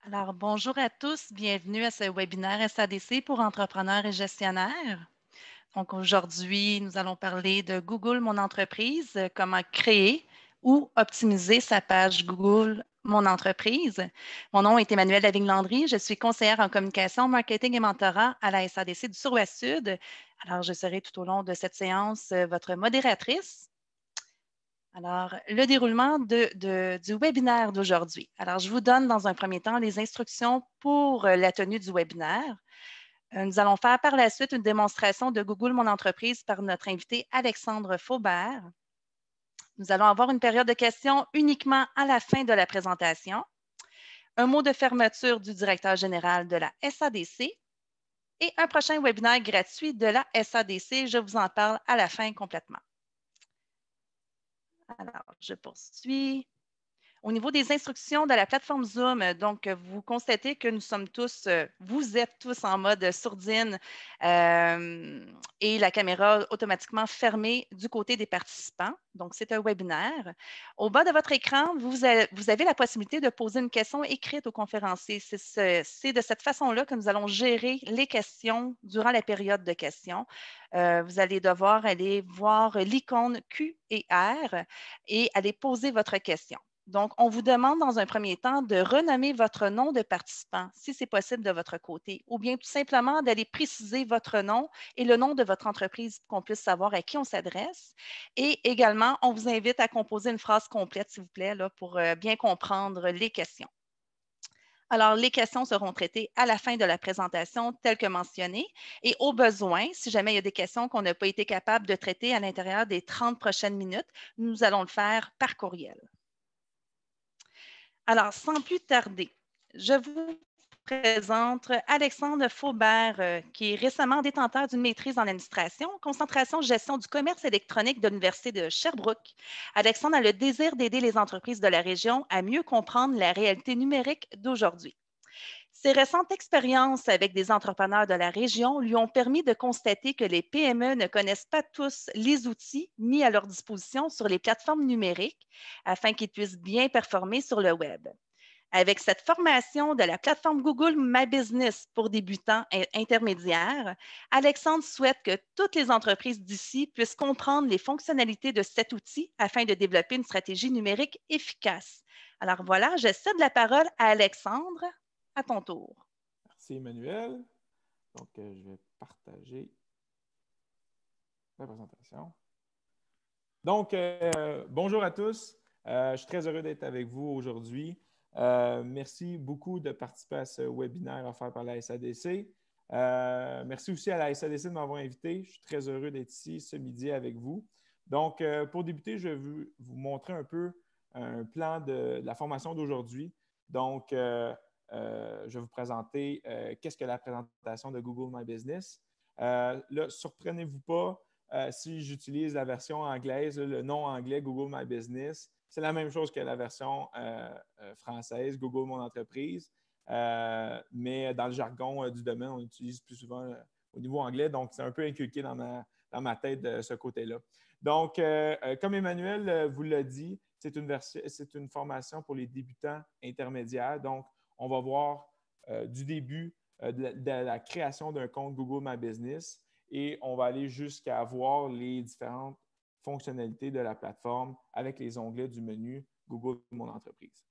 Alors, bonjour à tous, bienvenue à ce webinaire SADC pour entrepreneurs et gestionnaires. Donc, aujourd'hui, nous allons parler de Google Mon Entreprise, comment créer ou optimiser sa page Google Mon Entreprise. Mon nom est Emmanuelle Lavigne-Landry, je suis conseillère en communication, marketing et mentorat à la SADC du Sur-Ouest Sud. Alors, je serai tout au long de cette séance votre modératrice. Alors, le déroulement du webinaire d'aujourd'hui. Alors, je vous donne dans un premier temps les instructions pour la tenue du webinaire. Nous allons faire par la suite une démonstration de Google Mon Entreprise par notre invité Alexandre Faubert. Nous allons avoir une période de questions uniquement à la fin de la présentation, un mot de fermeture du directeur général de la SADC et un prochain webinaire gratuit de la SADC. Je vous en parle à la fin complètement. Alors, je poursuis. Au niveau des instructions de la plateforme Zoom, donc, vous constatez que nous sommes tous, vous êtes tous en mode sourdine et la caméra automatiquement fermée du côté des participants. Donc, c'est un webinaire. Au bas de votre écran, vous avez la possibilité de poser une question écrite au conférencier. C'est de cette façon-là que nous allons gérer les questions durant la période de questions. Vous allez devoir aller voir l'icône Q et R et aller poser votre question. Donc, on vous demande dans un premier temps de renommer votre nom de participant, si c'est possible de votre côté, ou bien tout simplement d'aller préciser votre nom et le nom de votre entreprise pour qu'on puisse savoir à qui on s'adresse. Et également, on vous invite à composer une phrase complète, s'il vous plaît, là, pour bien comprendre les questions. Alors, les questions seront traitées à la fin de la présentation, telles que mentionnées. Et au besoin, si jamais il y a des questions qu'on n'a pas été capable de traiter à l'intérieur des 30 prochaines minutes, nous allons le faire par courriel. Alors, sans plus tarder, je vous présente Alexandre Faubert, qui est récemment détenteur d'une maîtrise en administration, concentration gestion du commerce électronique de l'Université de Sherbrooke. Alexandre a le désir d'aider les entreprises de la région à mieux comprendre la réalité numérique d'aujourd'hui. Ses récentes expériences avec des entrepreneurs de la région lui ont permis de constater que les PME ne connaissent pas tous les outils mis à leur disposition sur les plateformes numériques afin qu'ils puissent bien performer sur le web. Avec cette formation de la plateforme Google My Business pour débutants et intermédiaires, Alexandre souhaite que toutes les entreprises d'ici puissent comprendre les fonctionnalités de cet outil afin de développer une stratégie numérique efficace. Alors voilà, je cède la parole à Alexandre. À ton tour. Merci Emmanuel. Donc, je vais partager la présentation. Donc, bonjour à tous. Je suis très heureux d'être avec vous aujourd'hui. Merci beaucoup de participer à ce webinaire offert par la SADC. Merci aussi à la SADC de m'avoir invité. Je suis très heureux d'être ici ce midi avec vous. Donc, pour débuter, je vais vous montrer un peu un plan de la formation d'aujourd'hui. Donc, je vais vous présenter qu'est-ce que la présentation de Google My Business. Là, surprenez-vous pas. Si j'utilise la version anglaise, le nom anglais Google My Business, c'est la même chose que la version française Google Mon Entreprise. Mais dans le jargon du domaine, on utilise plus souvent au niveau anglais. Donc, c'est un peu inculqué dans ma tête de ce côté-là. Donc, comme Emmanuel vous l'a dit, c'est une formation pour les débutants intermédiaires. Donc, on va voir du début de la création d'un compte Google My Business et on va aller jusqu'à voir les différentes fonctionnalités de la plateforme avec les onglets du menu Google Mon Entreprise.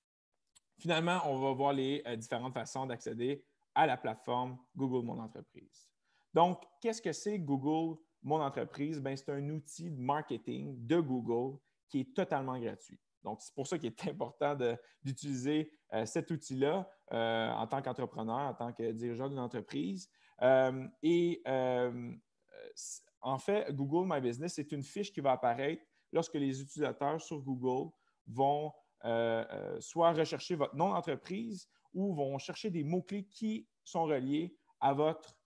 Finalement, on va voir les différentes façons d'accéder à la plateforme Google Mon Entreprise. Donc, qu'est-ce que c'est Google Mon Entreprise? Bien, c'est un outil de marketing de Google qui est totalement gratuit. Donc, c'est pour ça qu'il est important d'utiliser cet outil-là en tant qu'entrepreneur, en tant que dirigeant d'une entreprise. En fait, Google My Business, c'est une fiche qui va apparaître lorsque les utilisateurs sur Google vont soit rechercher votre nom d'entreprise ou vont chercher des mots-clés qui sont reliés à votre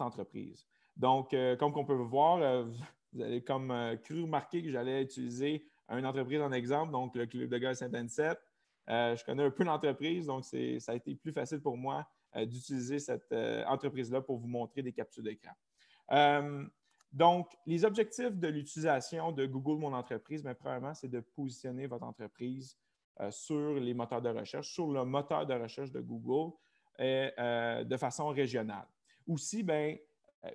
entreprise. Donc, comme on peut voir, vous avez comme cru remarquer que j'allais utiliser une entreprise en exemple, donc le Club de golf Saint-Anicette. Je connais un peu l'entreprise, donc ça a été plus facile pour moi d'utiliser cette entreprise-là pour vous montrer des captures d'écran. Donc, les objectifs de l'utilisation de Google Mon Entreprise, bien, premièrement, c'est de positionner votre entreprise sur les moteurs de recherche, sur le moteur de recherche de Google de façon régionale. Aussi, puis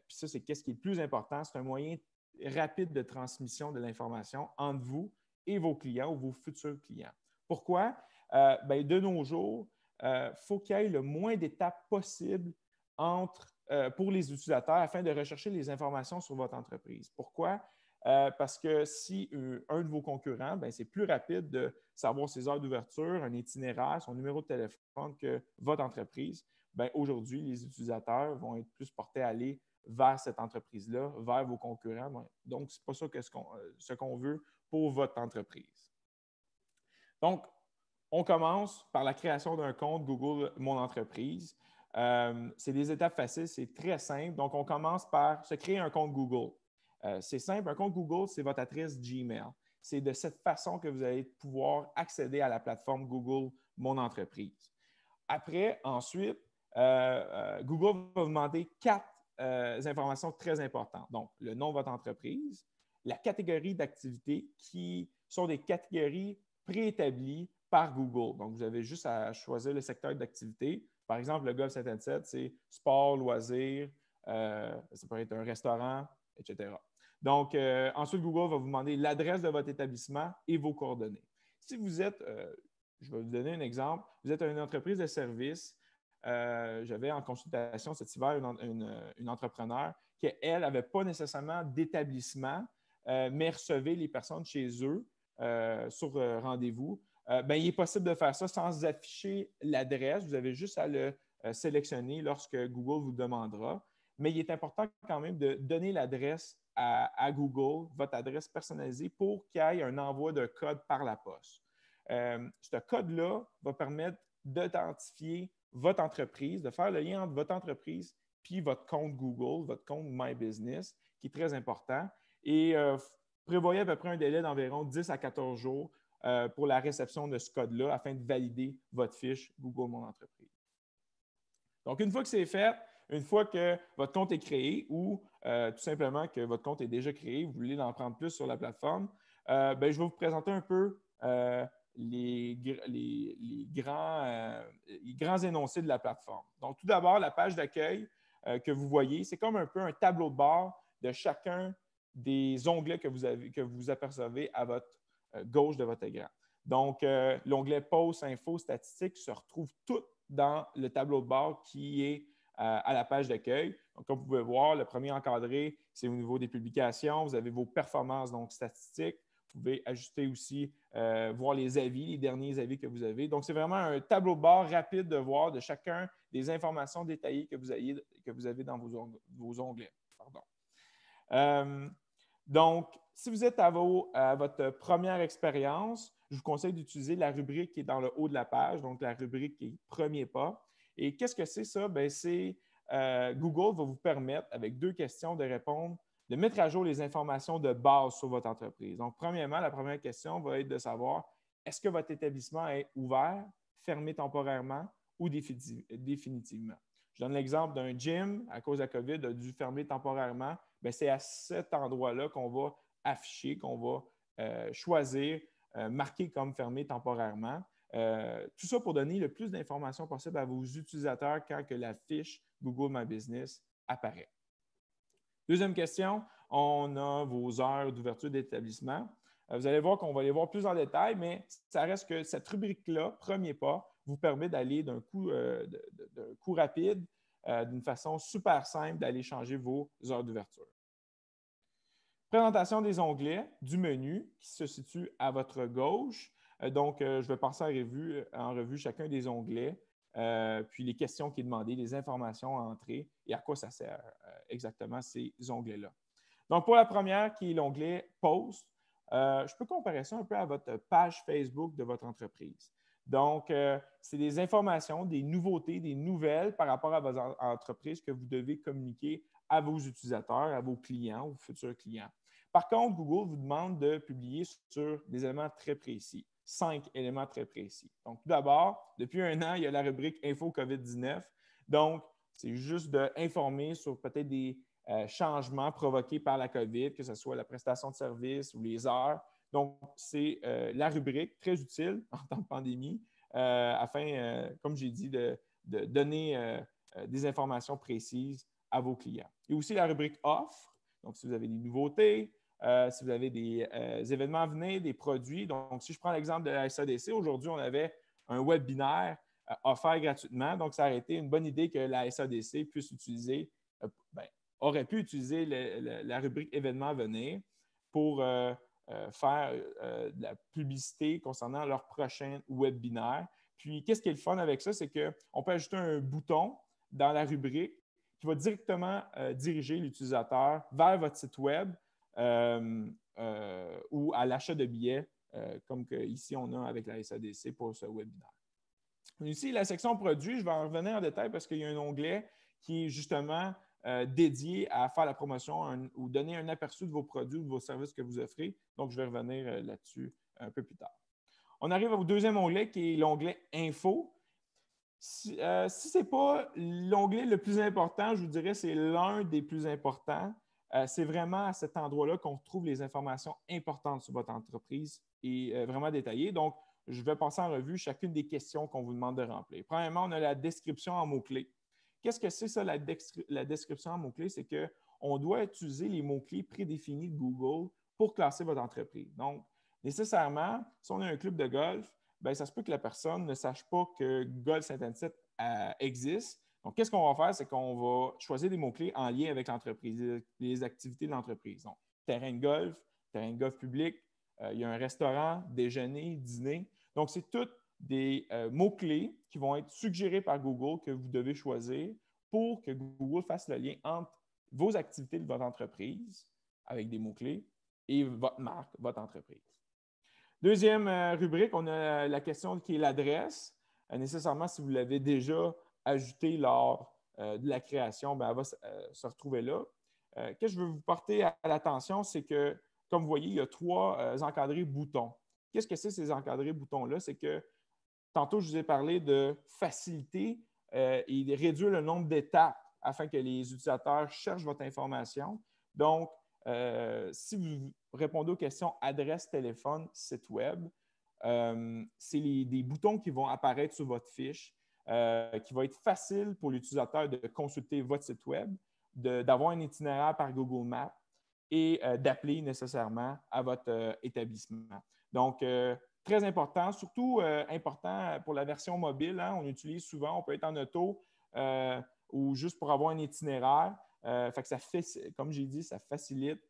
ça, c'est qu'est-ce qui est le plus important, c'est un moyen rapide de transmission de l'information entre vous et vos clients ou vos futurs clients. Pourquoi? De nos jours, il faut qu'il y ait le moins d'étapes possible pour les utilisateurs afin de rechercher les informations sur votre entreprise. Pourquoi? Parce que si un de vos concurrents, c'est plus rapide de savoir ses heures d'ouverture, un itinéraire, son numéro de téléphone que votre entreprise, aujourd'hui, les utilisateurs vont être plus portés à aller vers cette entreprise-là, vers vos concurrents. Donc, ce n'est pas ça ce qu'on veut pour votre entreprise. Donc, on commence par la création d'un compte Google Mon Entreprise. C'est des étapes faciles, c'est très simple. Donc, on commence par se créer un compte Google. C'est simple, un compte Google, c'est votre adresse Gmail. C'est de cette façon que vous allez pouvoir accéder à la plateforme Google Mon Entreprise. Après, ensuite, Google va vous demander 4 informations très importantes. Donc, le nom de votre entreprise, la catégorie d'activité qui sont des catégories préétablies par Google. Donc, vous avez juste à choisir le secteur d'activité. Par exemple, le Golf Saint-Anne-7, c'est sport, loisirs, ça peut être un restaurant, etc. Donc, ensuite, Google va vous demander l'adresse de votre établissement et vos coordonnées. Si vous êtes, je vais vous donner un exemple, vous êtes une entreprise de service. J'avais en consultation cet hiver une entrepreneur qui, elle, n'avait pas nécessairement d'établissement, mais recevait les personnes chez eux sur rendez-vous. Il est possible de faire ça sans afficher l'adresse. Vous avez juste à le sélectionner lorsque Google vous demandera. Mais il est important quand même de donner l'adresse à Google, votre adresse personnalisée, pour qu'il y ait un envoi de code par la poste. Ce code-là va permettre d'authentifier votre entreprise, de faire le lien entre votre entreprise puis votre compte Google, votre compte My Business, qui est très important. Et prévoyez à peu près un délai d'environ 10 à 14 jours pour la réception de ce code-là afin de valider votre fiche Google Mon Entreprise. Donc, une fois que c'est fait, une fois que votre compte est créé ou tout simplement que votre compte est déjà créé, vous voulez en prendre plus sur la plateforme, je vais vous présenter un peu les grands énoncés de la plateforme. Donc, tout d'abord, la page d'accueil que vous voyez, c'est comme un peu un tableau de bord de chacun des onglets que vous apercevez à votre gauche de votre écran. Donc, l'onglet Posts, Infos, Statistiques se retrouve tout dans le tableau de bord qui est à la page d'accueil. Donc, comme vous pouvez voir, le premier encadré, c'est au niveau des publications. Vous avez vos performances, donc statistiques. Vous pouvez ajuster aussi, voir les avis, les derniers avis que vous avez. Donc, c'est vraiment un tableau de bord rapide de voir de chacun des informations détaillées que vous avez dans vos onglets. Pardon. Donc, si vous êtes à votre première expérience, je vous conseille d'utiliser la rubrique qui est dans le haut de la page, donc la rubrique qui est « Premier pas ». Et qu'est-ce que c'est ça? Google va vous permettre, avec 2 questions, de répondre, de mettre à jour les informations de base sur votre entreprise. Donc, premièrement, la première question va être de savoir, est-ce que votre établissement est ouvert, fermé temporairement ou définitivement? Je donne l'exemple d'un gym, à cause de la COVID, a dû fermer temporairement. C'est à cet endroit-là qu'on va afficher, qu'on va choisir, marquer comme fermé temporairement. Tout ça pour donner le plus d'informations possible à vos utilisateurs quand que la fiche Google My Business apparaît. Deuxième question, on a vos heures d'ouverture d'établissement. Vous allez voir qu'on va les voir plus en détail, mais ça reste que cette rubrique-là, premier pas, vous permet d'aller d'un coup rapide, d'une façon super simple, d'aller changer vos heures d'ouverture. Présentation des onglets du menu qui se situe à votre gauche. Donc, je vais passer en revue chacun des onglets, puis les questions qui sont demandées, les informations à entrer et à quoi ça sert exactement ces onglets-là. Donc, pour la première, qui est l'onglet « Post », je peux comparer ça un peu à votre page Facebook de votre entreprise. Donc, c'est des informations, des nouveautés, des nouvelles par rapport à votre entreprise que vous devez communiquer à vos utilisateurs, à vos clients, aux futurs clients. Par contre, Google vous demande de publier sur des éléments très précis, 5 éléments très précis. Donc, tout d'abord, depuis 1 an, il y a la rubrique Info COVID-19. Donc, c'est juste d'informer sur peut-être des changements provoqués par la COVID, que ce soit la prestation de service ou les heures. Donc, c'est la rubrique très utile en temps de pandémie afin, comme j'ai dit, de donner des informations précises à vos clients. Il y a aussi la rubrique offre. Donc, si vous avez des nouveautés, si vous avez des événements à venir, des produits. Donc, si je prends l'exemple de la SADC, aujourd'hui, on avait un webinaire offert gratuitement. Donc, ça aurait été une bonne idée que la SADC puisse utiliser, aurait pu utiliser la rubrique événements à venir pour faire de la publicité concernant leur prochain webinaire. Puis, qu'est-ce qui est le fun avec ça? C'est qu'on peut ajouter un bouton dans la rubrique qui va directement diriger l'utilisateur vers votre site web ou à l'achat de billets, comme ici on a avec la SADC pour ce webinaire. Ici, la section produits, je vais en revenir en détail parce qu'il y a un onglet qui est justement dédié à faire la promotion ou donner un aperçu de vos produits ou de vos services que vous offrez. Donc, je vais revenir là-dessus un peu plus tard. On arrive au deuxième onglet qui est l'onglet Info. Si ce n'est pas l'onglet le plus important, je vous dirais que c'est l'un des plus importants. C'est vraiment à cet endroit-là qu'on trouve les informations importantes sur votre entreprise et vraiment détaillées. Donc, je vais passer en revue chacune des questions qu'on vous demande de remplir. Premièrement, on a la description en mots-clés. Qu'est-ce que c'est ça, la description en mots-clés? C'est qu'on doit utiliser les mots-clés prédéfinis de Google pour classer votre entreprise. Donc, nécessairement, si on a un club de golf, bien, ça se peut que la personne ne sache pas que Golf Saint-Anicette existe. Donc, qu'est-ce qu'on va faire? C'est qu'on va choisir des mots-clés en lien avec l'entreprise, les activités de l'entreprise. Donc, terrain de golf public, il y a un restaurant, déjeuner, dîner. Donc, c'est tous des mots-clés qui vont être suggérés par Google que vous devez choisir pour que Google fasse le lien entre vos activités de votre entreprise avec des mots-clés et votre marque, votre entreprise. Deuxième rubrique, on a la question qui est l'adresse. Nécessairement, si vous l'avez déjà ajoutée lors de la création, bien, elle va se retrouver là. Ce que je veux vous porter à l'attention, c'est que, comme vous voyez, il y a trois encadrés boutons. Qu'est-ce que c'est ces encadrés boutons-là? C'est que tantôt, je vous ai parlé de faciliter et de réduire le nombre d'étapes afin que les utilisateurs cherchent votre information. Donc, si vous répondez aux questions adresse, téléphone, site web, c'est des boutons qui vont apparaître sur votre fiche, qui va être facile pour l'utilisateur de consulter votre site web, d'avoir un itinéraire par Google Maps et d'appeler nécessairement à votre établissement. Donc, très important, surtout important pour la version mobile. Hein, on utilise souvent, on peut être en auto ou juste pour avoir un itinéraire. Fait que ça fait, comme j'ai dit, ça facilite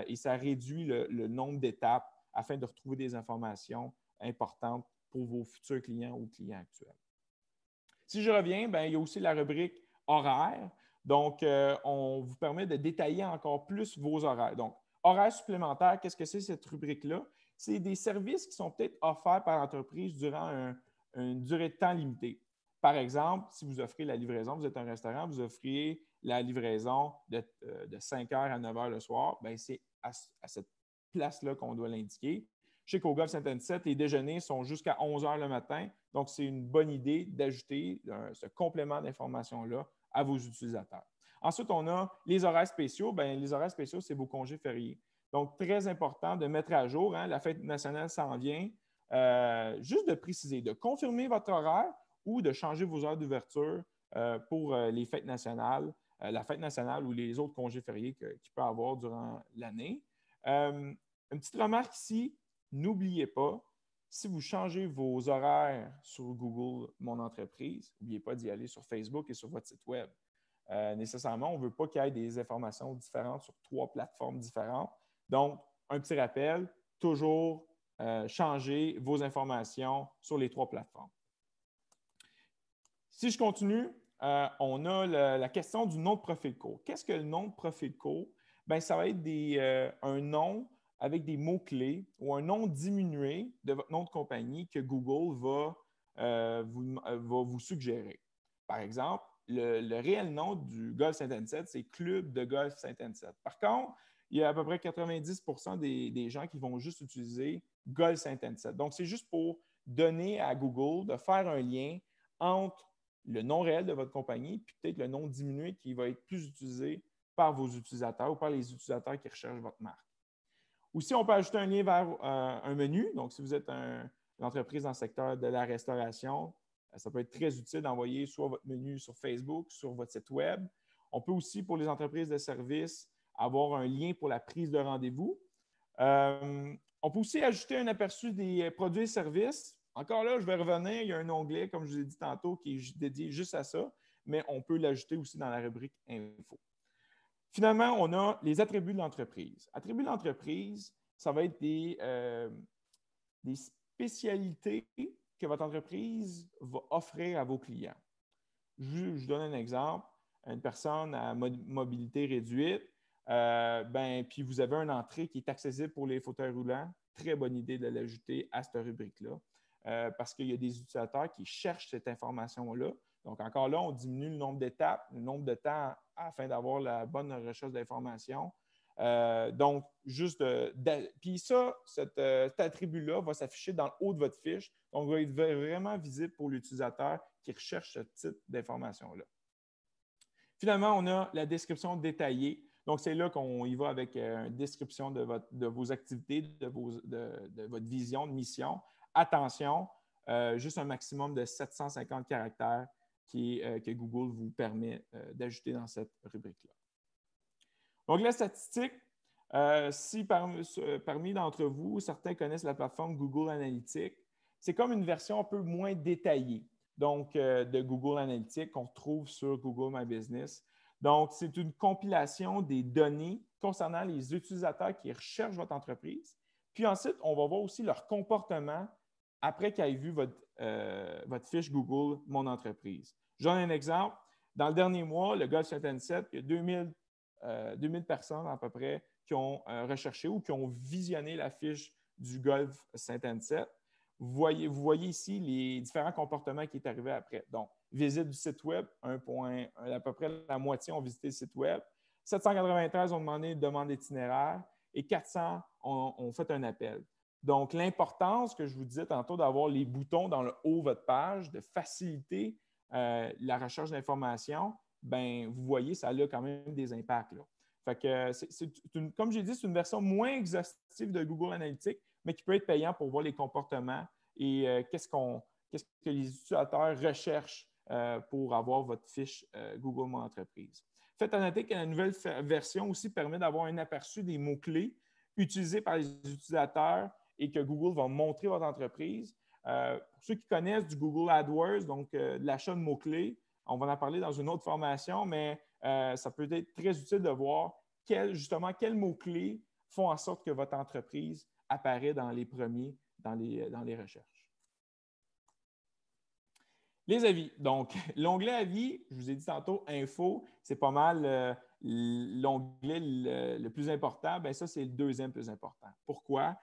et ça réduit le nombre d'étapes afin de retrouver des informations importantes pour vos futurs clients ou clients actuels. Si je reviens, bien, il y a aussi la rubrique horaire. Donc, on vous permet de détailler encore plus vos horaires. Donc, horaires supplémentaires, qu'est-ce que c'est cette rubrique-là? C'est des services qui sont peut-être offerts par l'entreprise durant une durée de temps limitée. Par exemple, si vous offrez la livraison, vous êtes un restaurant, vous offriez la livraison de 5 h à 9 h le soir, bien, c'est à cette place-là qu'on doit l'indiquer. Je sais qu'au Golf Saint-Anicette, les déjeuners sont jusqu'à 11 h le matin, donc c'est une bonne idée d'ajouter ce complément d'information-là à vos utilisateurs. Ensuite, on a les horaires spéciaux. Bien, les horaires spéciaux, c'est vos congés fériés. Donc, très important de mettre à jour, hein, la fête nationale s'en vient, juste de préciser, de confirmer votre horaire ou de changer vos heures d'ouverture pour les fêtes nationales, la fête nationale ou les autres congés fériés qu'il peut y avoir durant l'année. Une petite remarque ici, n'oubliez pas, si vous changez vos horaires sur Google Mon Entreprise, n'oubliez pas d'y aller sur Facebook et sur votre site Web. Nécessairement, on ne veut pas qu'il y ait des informations différentes sur 3 plateformes différentes. Donc, un petit rappel, toujours changer vos informations sur les 3 plateformes. Si je continue, on a la question du nom de profil court. Qu'est-ce que le nom de profil court? Bien, ça va être un nom avec des mots-clés ou un nom diminué de votre nom de compagnie que Google va vous suggérer. Par exemple, le réel nom du Golf Saint-Anicette, c'est Club de Golf Saint-Anicette. Par contre, il y a à peu près 90% des gens qui vont juste utiliser Golf Saint-Anicette. Donc, c'est juste pour donner à Google de faire un lien entre le nom réel de votre compagnie puis peut-être le nom diminué qui va être plus utilisé par vos utilisateurs ou par les utilisateurs qui recherchent votre marque. Aussi, on peut ajouter un lien vers un menu. Donc, si vous êtes une entreprise dans le secteur de la restauration, ça peut être très utile d'envoyer soit votre menu sur Facebook, sur votre site Web. On peut aussi, pour les entreprises de services, avoir un lien pour la prise de rendez-vous. On peut aussi ajouter un aperçu des produits et services. Encore là, je vais revenir, il y a un onglet, comme je vous ai dit tantôt, qui est dédié juste à ça, mais on peut l'ajouter aussi dans la rubrique Info. Finalement, on a les attributs de l'entreprise. Attributs de l'entreprise, ça va être des spécialités que votre entreprise va offrir à vos clients. Je donne un exemple. Une personne à mobilité réduite, puis vous avez une entrée qui est accessible pour les fauteuils roulants. Très bonne idée de l'ajouter à cette rubrique-là parce qu'il y a des utilisateurs qui cherchent cette information-là. Donc, encore là, on diminue le nombre d'étapes, le nombre de temps afin d'avoir la bonne recherche d'informations. Donc, puis ça, cet attribut-là va s'afficher dans le haut de votre fiche. Donc, il va être vraiment visible pour l'utilisateur qui recherche ce type d'information-là. Finalement, on a la description détaillée. Donc, c'est là qu'on y va avec une description de vos activités, de votre vision, de mission. Attention, juste un maximum de 750 caractères que Google vous permet d'ajouter dans cette rubrique-là. Donc, la statistique, si parmi d'entre vous, certains connaissent la plateforme Google Analytics, c'est comme une version un peu moins détaillée donc, de Google Analytics qu'on retrouve sur Google My Business. Donc, c'est une compilation des données concernant les utilisateurs qui recherchent votre entreprise. Puis ensuite, on va voir aussi leur comportement après qu'ils aient vu votre fiche Google Mon entreprise. Je donne un exemple. Dans le dernier mois, le Golf Saint-Anicette, il y a 2000 personnes à peu près qui ont recherché ou qui ont visionné la fiche du Golf Saint-Anicette. Vous voyez ici les différents comportements qui sont arrivés après. Donc, visite du site Web, à peu près la moitié ont visité le site Web. 793 ont demandé une demande d'itinéraire et 400 ont fait un appel. Donc, l'importance que je vous disais tantôt d'avoir les boutons dans le haut de votre page, de faciliter la recherche d'informations, bien, vous voyez, ça a quand même des impacts. Là. Fait que comme j'ai dit, c'est une version moins exhaustive de Google Analytics, mais qui peut être payant pour voir les comportements et qu'est-ce que les utilisateurs recherchent pour avoir votre fiche Google Mon entreprise. Faites à noter que la nouvelle version aussi permet d'avoir un aperçu des mots-clés utilisés par les utilisateurs et que Google va montrer votre entreprise. Pour ceux qui connaissent du Google AdWords, donc de l'achat de mots-clés, on va en parler dans une autre formation, mais ça peut être très utile de voir quels mots-clés font en sorte que votre entreprise apparaît dans les premiers dans les recherches. Les avis. Donc, l'onglet avis, je vous ai dit tantôt, info, c'est pas mal l'onglet le plus important. Bien, ça, c'est le deuxième plus important. Pourquoi?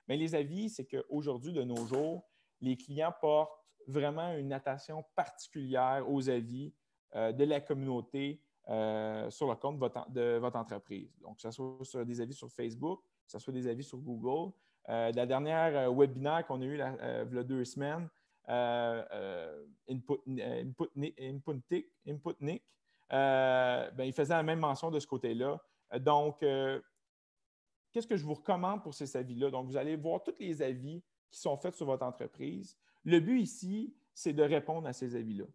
Bien, les avis, c'est qu'aujourd'hui, de nos jours, les clients portent vraiment une attention particulière aux avis de la communauté sur le compte de votre entreprise. Donc, que ce soit sur des avis sur Facebook, que ce soit des avis sur Google. La dernière webinaire qu'on a eu il y a 2 semaines, Inputnik, il faisait la même mention de ce côté-là. Donc, qu'est-ce que je vous recommande pour ces avis-là? Donc, vous allez voir tous les avis qui sont faits sur votre entreprise. Le but ici, c'est de répondre à ces avis-là.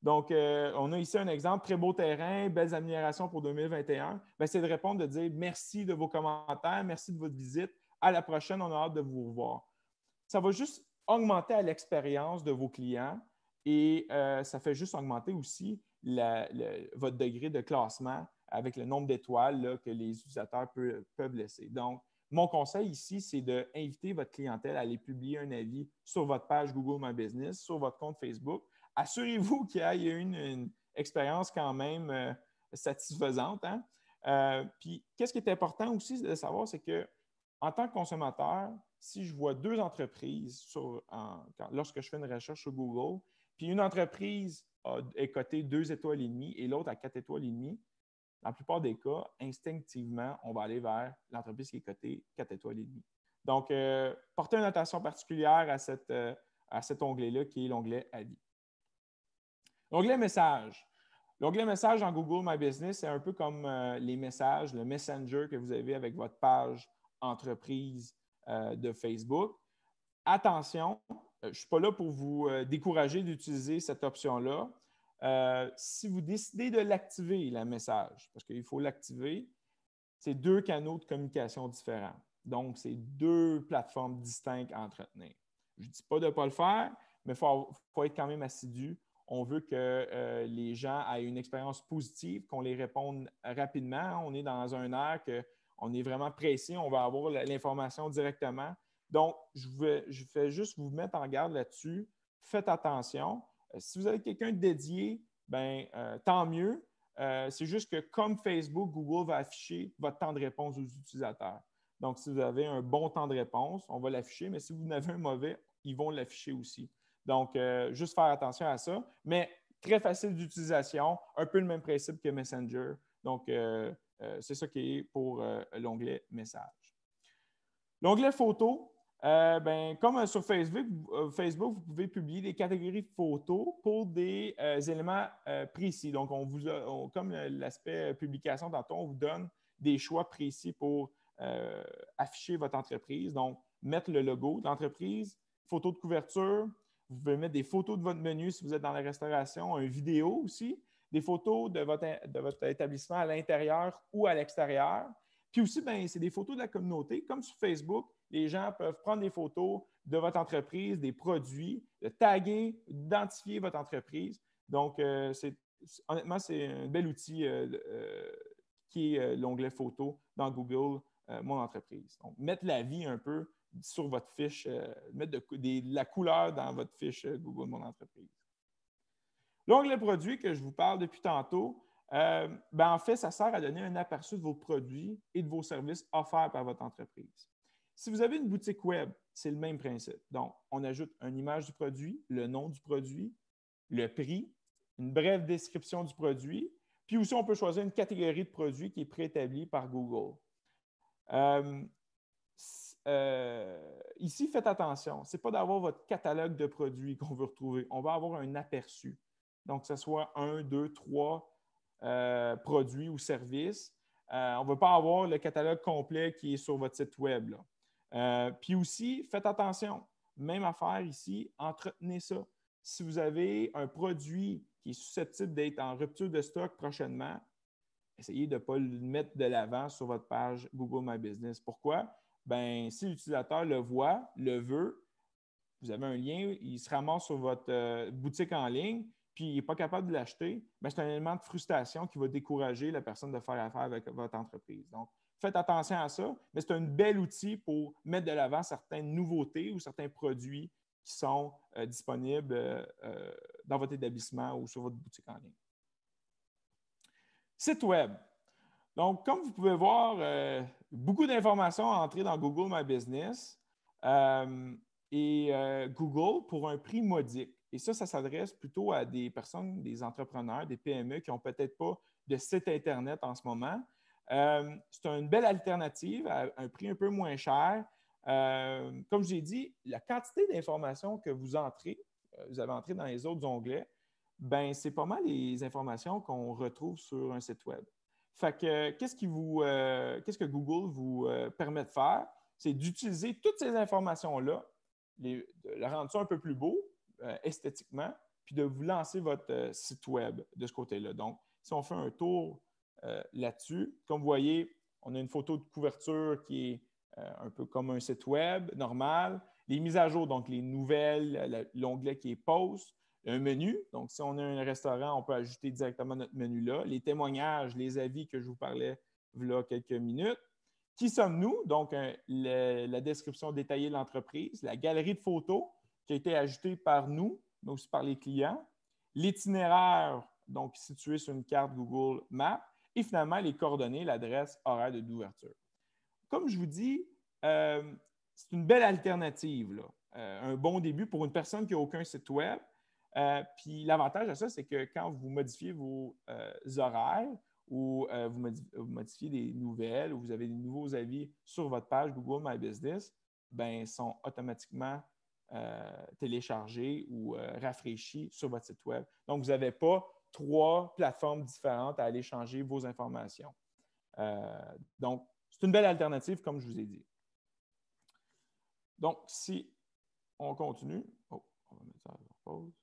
Donc, on a ici un exemple, très beau terrain, belles améliorations pour 2021. Bien, c'est de répondre, de dire merci de vos commentaires, merci de votre visite. À la prochaine, on a hâte de vous revoir. Ça va juste augmenter à l'expérience de vos clients et ça fait juste augmenter aussi votre degré de classement avec le nombre d'étoiles que les utilisateurs peuvent laisser. Donc, mon conseil ici, c'est d'inviter votre clientèle à aller publier un avis sur votre page Google My Business, sur votre compte Facebook. Assurez-vous qu'il y ait une expérience quand même satisfaisante. Hein? Puis, qu'est-ce qui est important aussi de savoir, c'est qu'en tant que consommateur, si je vois 2 entreprises lorsque je fais une recherche sur Google, puis une entreprise est cotée 2 étoiles et demie et l'autre à 4 étoiles et demie, dans la plupart des cas, instinctivement, on va aller vers l'entreprise qui est cotée 4 étoiles et demie. Donc, portez une attention particulière à cet onglet-là qui est l'onglet Avis. L'onglet Messages. L'onglet Messages dans Google My Business, c'est un peu comme les messages, le Messenger que vous avez avec votre page entreprise de Facebook. Attention, je ne suis pas là pour vous décourager d'utiliser cette option-là. Si vous décidez de l'activer, le message, parce qu'il faut l'activer, c'est 2 canaux de communication différents. Donc, c'est 2 plateformes distinctes à entretenir. Je ne dis pas de ne pas le faire, mais il faut être quand même assidu. On veut que les gens aient une expérience positive, qu'on les réponde rapidement. On est dans un air qu'on est vraiment pressé, on va avoir l'information directement. Donc, je vais juste vous mettre en garde là-dessus. Faites attention. Si vous avez quelqu'un de dédié, tant mieux. C'est juste que comme Facebook, Google va afficher votre temps de réponse aux utilisateurs. Donc, si vous avez un bon temps de réponse, on va l'afficher, mais si vous en avez un mauvais, ils vont l'afficher aussi. Donc, juste faire attention à ça. Mais très facile d'utilisation, un peu le même principe que Messenger. Donc, c'est ça qui est pour l'onglet Messages. L'onglet Photos, comme sur Facebook, vous pouvez publier des catégories de photos pour des éléments précis. Donc, comme l'aspect publication tantôt, on vous donne des choix précis pour afficher votre entreprise. Donc, mettre le logo de l'entreprise, photo de couverture. Vous pouvez mettre des photos de votre menu si vous êtes dans la restauration, une vidéo aussi, des photos de votre établissement à l'intérieur ou à l'extérieur. Puis aussi, c'est des photos de la communauté. Comme sur Facebook, les gens peuvent prendre des photos de votre entreprise, des produits, de taguer, d'identifier votre entreprise. Donc, honnêtement, c'est un bel outil qui est l'onglet photo dans Google, Mon entreprise. Donc, mettre la vie un peu sur votre fiche, mettre de la couleur dans votre fiche Google Mon entreprise. L'onglet produits que je vous parle depuis tantôt, en fait, ça sert à donner un aperçu de vos produits et de vos services offerts par votre entreprise. Si vous avez une boutique web, c'est le même principe. Donc, on ajoute une image du produit, le nom du produit, le prix, une brève description du produit, puis aussi on peut choisir une catégorie de produits qui est préétablie par Google. Ici, faites attention, ce n'est pas d'avoir votre catalogue de produits qu'on veut retrouver. On va avoir un aperçu. Donc, que ce soit 1, 2, 3 produits ou services. On ne va pas avoir le catalogue complet qui est sur votre site web. Puis aussi, faites attention. Même affaire ici, entretenez ça. Si vous avez un produit qui est susceptible d'être en rupture de stock prochainement, essayez de ne pas le mettre de l'avant sur votre page Google My Business. Pourquoi? Si l'utilisateur le voit, le veut, vous avez un lien, il se ramasse sur votre boutique en ligne, puis il n'est pas capable de l'acheter, c'est un élément de frustration qui va décourager la personne de faire affaire avec votre entreprise. Donc, faites attention à ça, mais c'est un bel outil pour mettre de l'avant certaines nouveautés ou certains produits qui sont disponibles dans votre établissement ou sur votre boutique en ligne. Site web. Donc, comme vous pouvez voir, beaucoup d'informations entrées dans Google My Business et Google pour un prix modique. Et ça s'adresse plutôt à des personnes, des entrepreneurs, des PME qui n'ont peut-être pas de site Internet en ce moment. C'est une belle alternative à un prix un peu moins cher. Comme je l'ai dit, la quantité d'informations que vous avez entrées dans les autres onglets, c'est pas mal les informations qu'on retrouve sur un site web. Fait que qu'est-ce que Google vous permet de faire? C'est d'utiliser toutes ces informations-là, de la rendre ça un peu plus beau esthétiquement, puis de vous lancer votre site web de ce côté-là. Donc, si on fait un tour là-dessus, comme vous voyez, on a une photo de couverture qui est un peu comme un site web normal. Les mises à jour, donc les nouvelles, l'onglet qui est Post. Un menu, donc si on a un restaurant, on peut ajouter directement notre menu là. Les témoignages, les avis que je vous parlais il y a quelques minutes. Qui sommes-nous? Donc, la description détaillée de l'entreprise, la galerie de photos qui a été ajoutée par nous, mais aussi par les clients, l'itinéraire, donc situé sur une carte Google Maps, et finalement les coordonnées, l'adresse, horaire d'ouverture. Comme je vous dis, c'est une belle alternative, là. Un bon début pour une personne qui n'a aucun site web. Puis l'avantage de ça, c'est que quand vous modifiez vos horaires ou vous modifiez des nouvelles ou vous avez des nouveaux avis sur votre page Google My Business, ils sont automatiquement téléchargés ou rafraîchis sur votre site web. Donc, vous n'avez pas 3 plateformes différentes à aller changer vos informations. Donc, c'est une belle alternative, comme je vous ai dit. Donc, si on continue, on va mettre ça en pause.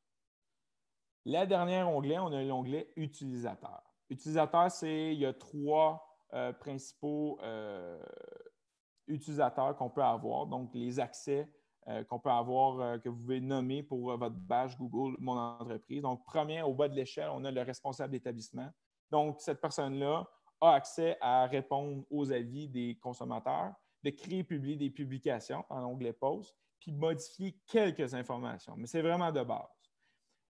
Le dernier onglet, on a l'onglet Utilisateur. Utilisateur, il y a trois principaux utilisateurs qu'on peut avoir, donc les accès qu'on peut avoir, que vous pouvez nommer pour votre badge Google Mon Entreprise. Donc, premier, au bas de l'échelle, on a le responsable d'établissement. Donc, cette personne-là a accès à répondre aux avis des consommateurs, de créer et publier des publications dans l'onglet Post, puis modifier quelques informations, mais c'est vraiment de base.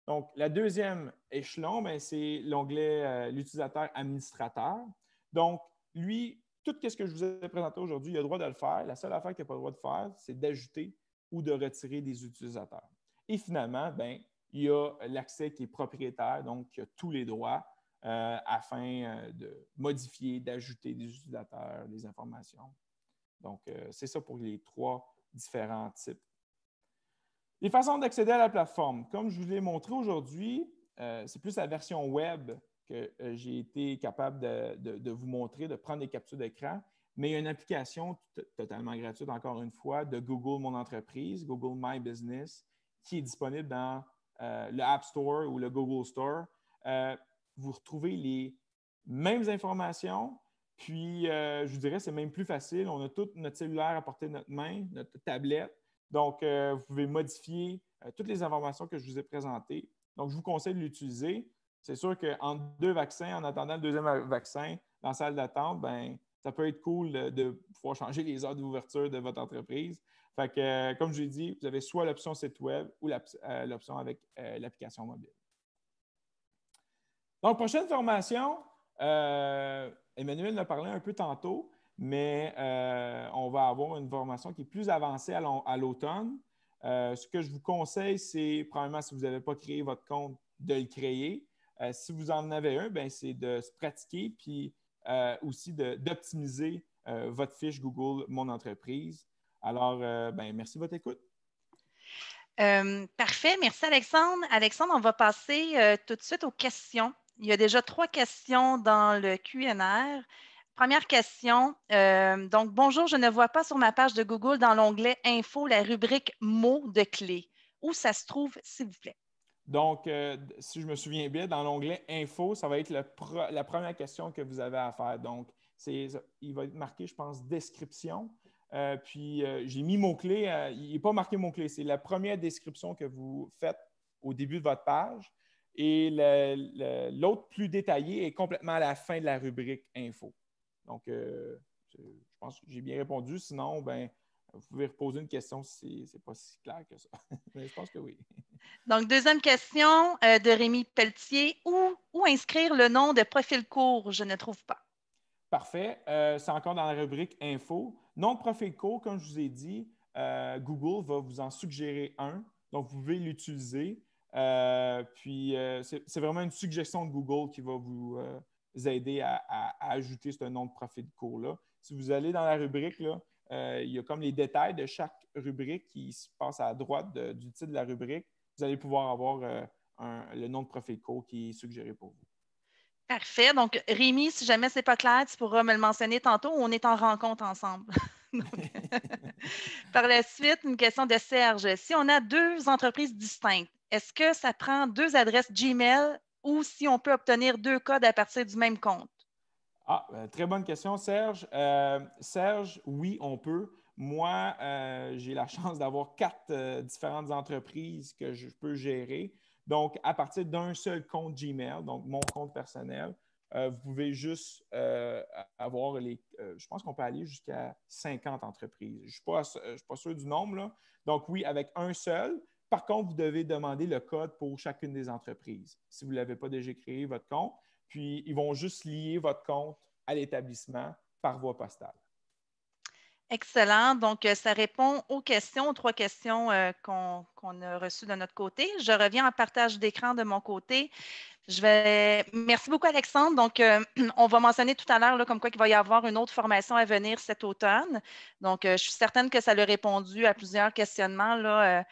Donc, la deuxième échelon, c'est l'onglet l'utilisateur administrateur. Donc, lui, tout ce que je vous ai présenté aujourd'hui, il a le droit de le faire. La seule affaire qu'il n'a pas le droit de faire, c'est d'ajouter ou de retirer des utilisateurs. Et finalement, il y a l'accès qui est propriétaire, donc il a tous les droits afin de modifier, d'ajouter des utilisateurs, des informations. Donc, c'est ça pour les trois différents types. Les façons d'accéder à la plateforme. Comme je vous l'ai montré aujourd'hui, c'est plus la version web que j'ai été capable de vous montrer, de prendre des captures d'écran. Mais il y a une application totalement gratuite, encore une fois, de Google Mon Entreprise, Google My Business, qui est disponible dans le App Store ou le Google Store. Vous retrouvez les mêmes informations, puis je vous dirais, c'est même plus facile. On a tout notre cellulaire à portée de notre main, notre tablette. Donc, vous pouvez modifier toutes les informations que je vous ai présentées. Donc, je vous conseille de l'utiliser. C'est sûr qu'entre deux vaccins, en attendant le deuxième vaccin dans la salle d'attente, ça peut être cool de pouvoir changer les heures d'ouverture de votre entreprise. Fait que, comme je l'ai dit, vous avez soit l'option site web ou l'option avec l'application mobile. Donc, prochaine formation, Emmanuel en a parlé un peu tantôt, mais on va avoir une formation qui est plus avancée à l'automne. Ce que je vous conseille, c'est, premièrement, si vous n'avez pas créé votre compte, de le créer. Si vous en avez un, c'est de se pratiquer, puis aussi d'optimiser votre fiche Google Mon Entreprise. Alors, merci de votre écoute. Parfait. Merci, Alexandre. Alexandre, on va passer tout de suite aux questions. Il y a déjà 3 questions dans le Q&R. Première question. Donc, bonjour, je ne vois pas sur ma page de Google dans l'onglet Info la rubrique mots de clé. Où ça se trouve, s'il vous plaît? Donc, si je me souviens bien, dans l'onglet Info, ça va être la première question que vous avez à faire. Donc, il va être marqué, je pense, Description. Puis, j'ai mis mot-clé. Il n'est pas marqué mot-clé. C'est la première description que vous faites au début de votre page. Et l'autre plus détaillé est complètement à la fin de la rubrique Info. Donc, je pense que j'ai bien répondu. Sinon, vous pouvez reposer une question si ce n'est pas si clair que ça. Mais je pense que oui. Donc, deuxième question de Rémi Pelletier. Où inscrire le nom de profil court? Je ne trouve pas. Parfait. C'est encore dans la rubrique Info. Nom de profil court, comme je vous ai dit, Google va vous en suggérer un. Donc, vous pouvez l'utiliser. C'est vraiment une suggestion de Google qui va vous aider à ajouter ce nom de profil court-là. Si vous allez dans la rubrique, là, il y a comme les détails de chaque rubrique qui se passe à droite du titre de la rubrique. Vous allez pouvoir avoir le nom de profil court qui est suggéré pour vous. Parfait. Donc, Rémi, si jamais ce n'est pas clair, tu pourras me le mentionner tantôt. On est en rencontre ensemble. Par la suite, une question de Serge. Si on a 2 entreprises distinctes, est-ce que ça prend 2 adresses Gmail ou si on peut obtenir 2 codes à partir du même compte? Très bonne question, Serge. Serge, oui, on peut. Moi, j'ai la chance d'avoir 4 différentes entreprises que je peux gérer. Donc, à partir d'un seul compte Gmail, donc mon compte personnel, vous pouvez juste avoir je pense qu'on peut aller jusqu'à 50 entreprises. Je ne suis pas sûr du nombre, là. Donc, oui, avec un seul. Par contre, vous devez demander le code pour chacune des entreprises si vous ne l'avez pas déjà créé, votre compte. Puis, ils vont juste lier votre compte à l'établissement par voie postale. Excellent. Donc, ça répond aux 3 questions qu'on a reçues de notre côté. Je reviens en partage d'écran de mon côté. Merci beaucoup, Alexandre. Donc, on va mentionner tout à l'heure comme quoi il va y avoir une autre formation à venir cet automne. Donc, je suis certaine que ça a répondu à plusieurs questionnements là,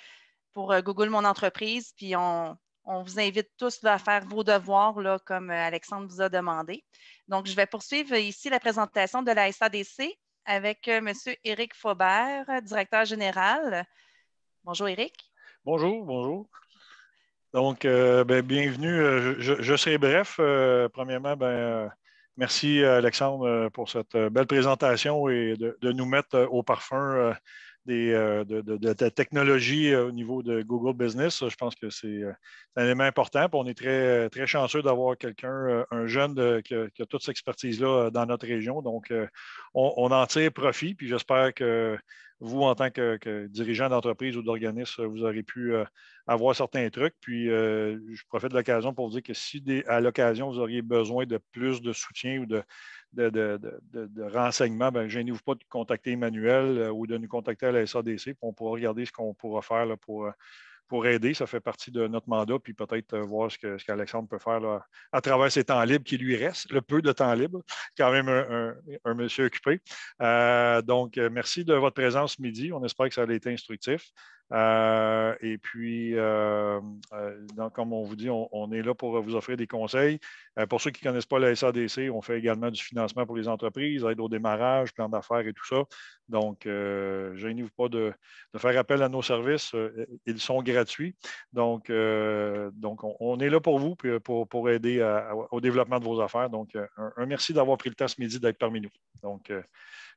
pour Google Mon Entreprise. Puis, on vous invite tous là, à faire vos devoirs là, comme Alexandre vous a demandé. Donc, je vais poursuivre ici la présentation de la SADC. avec M. Éric Faubert, directeur général. Bonjour, Éric. Bonjour, bonjour. Donc, bienvenue. Je serai bref. Premièrement, merci Alexandre pour cette belle présentation et de nous mettre au parfum de la technologie au niveau de Google Business. Je pense que c'est un élément important. Puis on est très, très chanceux d'avoir quelqu'un, un jeune qui a toute cette expertise-là dans notre région. Donc, on en tire profit. Puis j'espère que vous, en tant que dirigeant d'entreprise ou d'organisme, vous aurez pu avoir certains trucs. Puis, je profite de l'occasion pour vous dire que si à l'occasion, vous auriez besoin de plus de soutien ou de renseignements, gênez-vous pas de contacter Emmanuel ou de nous contacter à la SADC. Puis on pourra regarder ce qu'on pourra faire là, pour aider. Ça fait partie de notre mandat, puis peut-être voir ce qu'Alexandre peut faire là, à travers ses temps libres qui lui restent, le peu de temps libre, quand même un monsieur occupé. Donc, merci de votre présence ce midi. On espère que ça a été instructif. Et puis, donc, comme on vous dit, on est là pour vous offrir des conseils. Pour ceux qui ne connaissent pas la SADC, on fait également du financement pour les entreprises, aide au démarrage, plan d'affaires et tout ça. Donc, gênez-vous pas de faire appel à nos services. Ils sont gratuits. Donc on est là pour vous pour aider au développement de vos affaires. Donc, un merci d'avoir pris le temps ce midi d'être parmi nous. Donc,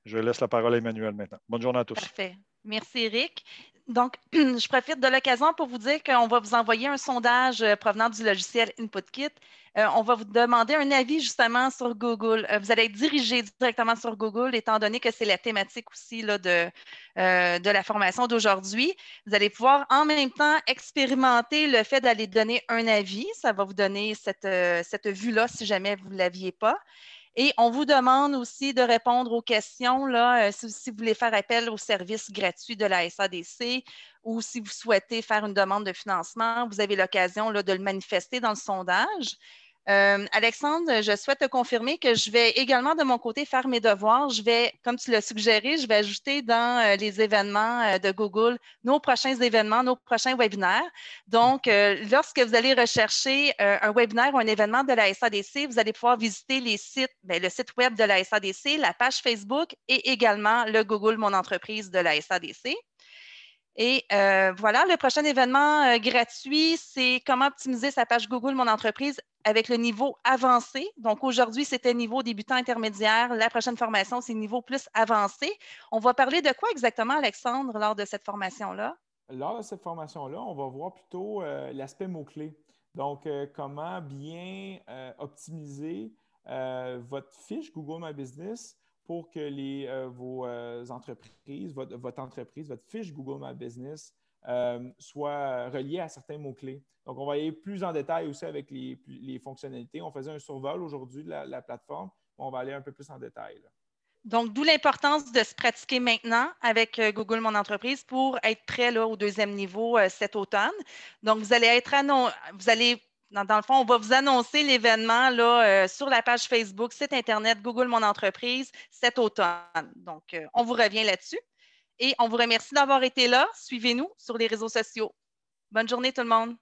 je laisse la parole à Emmanuel maintenant. Bonne journée à tous. Parfait. Merci, Éric. Donc, je profite de l'occasion pour vous dire qu'on va vous envoyer un sondage provenant du logiciel InputKit. On va vous demander un avis justement sur Google. Vous allez être dirigé directement sur Google, étant donné que c'est la thématique aussi là, de la formation d'aujourd'hui. Vous allez pouvoir en même temps expérimenter le fait d'aller donner un avis. Ça va vous donner cette vue-là si jamais vous ne l'aviez pas. Et on vous demande aussi de répondre aux questions là, si vous voulez faire appel aux services gratuits de la SADC ou si vous souhaitez faire une demande de financement, vous avez l'occasion de le manifester dans le sondage. Alexandre, je souhaite te confirmer que je vais également de mon côté faire mes devoirs. Je vais, comme tu l'as suggéré, je vais ajouter dans les événements de Google nos prochains événements, nos prochains webinaires. Donc, lorsque vous allez rechercher un webinaire ou un événement de la SADC, vous allez pouvoir visiter les sites, le site web de la SADC, la page Facebook et également le Google Mon Entreprise de la SADC. Et voilà, le prochain événement gratuit, c'est comment optimiser sa page Google Mon Entreprise avec le niveau avancé. Donc, aujourd'hui, c'était niveau débutant intermédiaire. La prochaine formation, c'est niveau plus avancé. On va parler de quoi exactement, Alexandre, lors de cette formation-là? Lors de cette formation-là, on va voir plutôt l'aspect mot-clé. Donc, comment bien optimiser votre fiche Google My Business pour que vos entreprises, votre entreprise, votre fiche Google My Business soit reliée à certains mots-clés. Donc, on va aller plus en détail aussi avec les fonctionnalités. On faisait un survol aujourd'hui de la plateforme. On va aller un peu plus en détail, là. Donc, d'où l'importance de se pratiquer maintenant avec Google Mon Entreprise pour être prêt là, au deuxième niveau cet automne. Donc, vous allez être dans le fond, on va vous annoncer l'événement là, sur la page Facebook, site Internet Google Mon Entreprise cet automne. Donc, on vous revient là-dessus. Et on vous remercie d'avoir été là. Suivez-nous sur les réseaux sociaux. Bonne journée tout le monde.